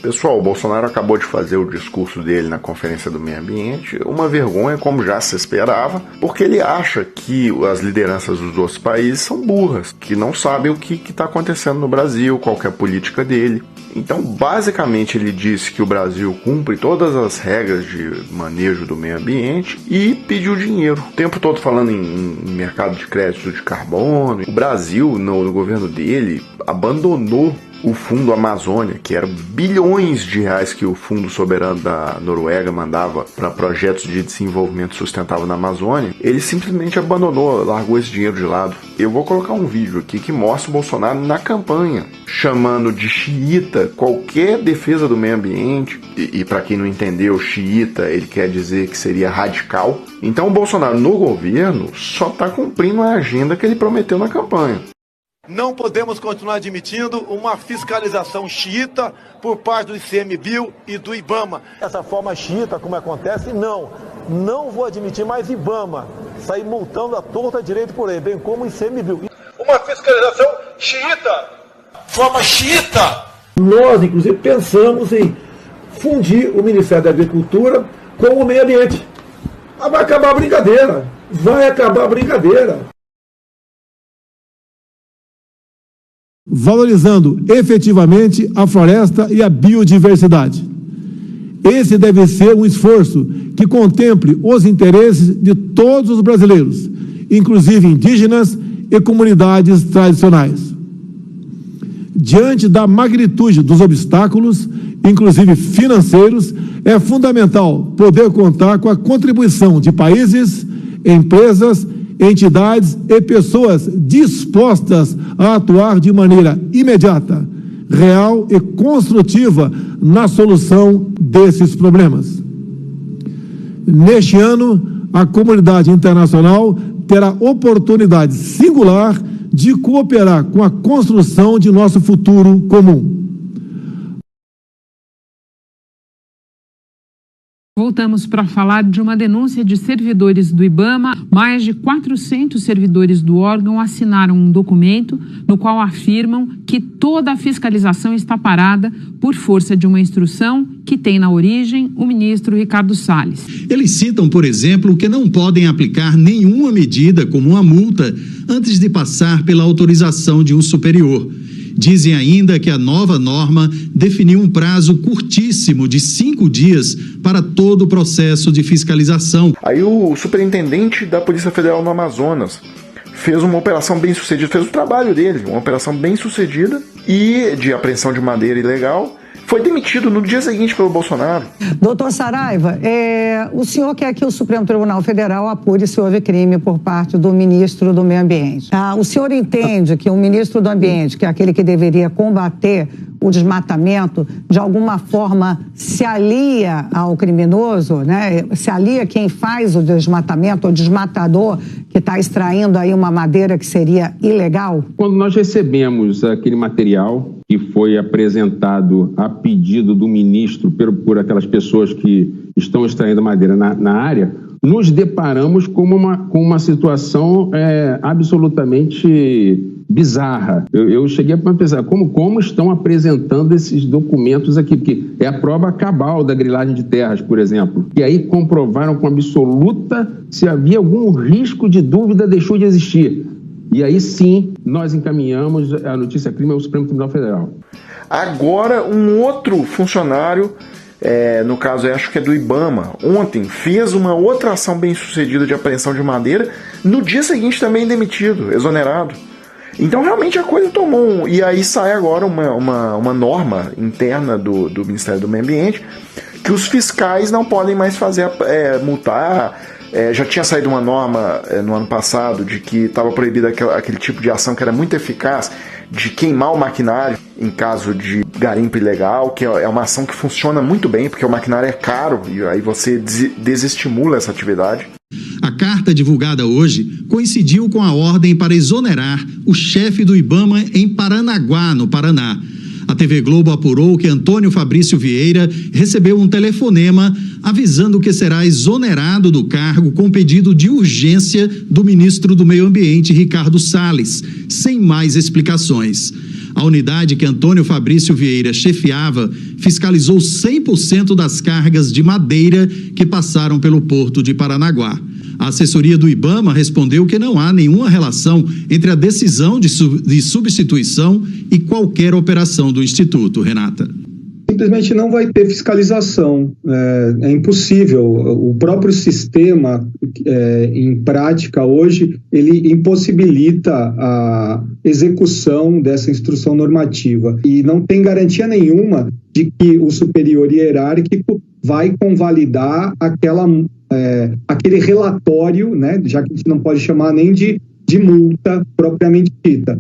Pessoal, o Bolsonaro acabou de fazer o discurso dele na Conferência do Meio Ambiente, uma vergonha como já se esperava, porque ele acha que as lideranças dos outros países são burras, que não sabem o que está acontecendo no Brasil, qual que é a política dele. Então, basicamente, ele disse que o Brasil cumpre todas as regras de manejo do meio ambiente e pediu dinheiro. O tempo todo falando em mercado de crédito de carbono. O Brasil, no governo dele, abandonou o Fundo Amazônia, que era bilhões de reais que o Fundo Soberano da Noruega mandava para projetos de desenvolvimento sustentável na Amazônia. Ele simplesmente abandonou, largou esse dinheiro de lado. Eu vou colocar um vídeo aqui que mostra o Bolsonaro na campanha, chamando de xiita qualquer defesa do meio ambiente. E para quem não entendeu, xiita, ele quer dizer que seria radical. Então o Bolsonaro no governo só está cumprindo a agenda que ele prometeu na campanha. Não podemos continuar admitindo uma fiscalização xiita por parte do ICMBio e do IBAMA. Essa forma xiita, como acontece, não vou admitir mais IBAMA sair multando a torta direito por aí, bem como o ICMBio. Uma fiscalização xiita, forma xiita. Nós, inclusive, pensamos em fundir o Ministério da Agricultura com o meio ambiente. Vai acabar a brincadeira, Valorizando efetivamente a floresta e a biodiversidade. Esse deve ser um esforço que contemple os interesses de todos os brasileiros, inclusive indígenas e comunidades tradicionais. Diante da magnitude dos obstáculos, inclusive financeiros, é fundamental poder contar com a contribuição de países, empresas, entidades e pessoas dispostas a atuar de maneira imediata, real e construtiva na solução desses problemas. Neste ano, a comunidade internacional terá oportunidade singular de cooperar com a construção de nosso futuro comum. Voltamos para falar de uma denúncia de servidores do IBAMA. Mais de 400 servidores do órgão assinaram um documento no qual afirmam que toda a fiscalização está parada por força de uma instrução que tem na origem o ministro Ricardo Salles. Eles citam, por exemplo, que não podem aplicar nenhuma medida, como uma multa, antes de passar pela autorização de um superior. Dizem ainda que a nova norma definiu um prazo curtíssimo de 5 dias para todo o processo de fiscalização. Aí o superintendente da Polícia Federal no Amazonas fez uma operação bem sucedida, fez o trabalho dele, uma operação bem sucedida e de apreensão de madeira ilegal. Foi demitido no dia seguinte pelo Bolsonaro. Doutor Saraiva, o senhor quer que o Supremo Tribunal Federal apure se houve crime por parte do ministro do Meio Ambiente. O senhor entende que o ministro do Ambiente, que é aquele que deveria combater o desmatamento, de alguma forma se alia ao criminoso, né? Se alia quem faz o desmatamento, o desmatador que está extraindo aí uma madeira que seria ilegal? Quando nós recebemos aquele material que foi apresentado a pedido do ministro por aquelas pessoas que estão extraindo madeira na área, nos deparamos com uma situação absolutamente bizarra. Eu cheguei a pensar como estão apresentando esses documentos aqui, porque é a prova cabal da grilagem de terras, por exemplo. E aí comprovaram com absoluta se havia algum risco de dúvida, deixou de existir. E aí sim, nós encaminhamos a notícia crime ao Supremo Tribunal Federal. Agora, um outro funcionário, no caso, acho que é do IBAMA, ontem fez uma outra ação bem sucedida de apreensão de madeira, no dia seguinte também demitido, exonerado. Então realmente a coisa tomou e aí sai agora uma norma interna do Ministério do Meio Ambiente que os fiscais não podem mais fazer multar. Já tinha saído uma norma no ano passado de que estava proibido aquele tipo de ação que era muito eficaz, de queimar o maquinário em caso de garimpo ilegal, que é uma ação que funciona muito bem, porque o maquinário é caro e aí você desestimula essa atividade. A carta divulgada hoje coincidiu com a ordem para exonerar o chefe do IBAMA em Paranaguá, no Paraná. A TV Globo apurou que Antônio Fabrício Vieira recebeu um telefonema avisando que será exonerado do cargo com pedido de urgência do ministro do Meio Ambiente, Ricardo Salles, sem mais explicações. A unidade que Antônio Fabrício Vieira chefiava fiscalizou 100% das cargas de madeira que passaram pelo porto de Paranaguá. A assessoria do IBAMA respondeu que não há nenhuma relação entre a decisão de substituição e qualquer operação do Instituto. Renata. Simplesmente não vai ter fiscalização, é impossível. O próprio sistema, em prática hoje, ele impossibilita a execução dessa instrução normativa e não tem garantia nenhuma de que o superior hierárquico vai convalidar aquele relatório, né, já que a gente não pode chamar nem de multa propriamente dita.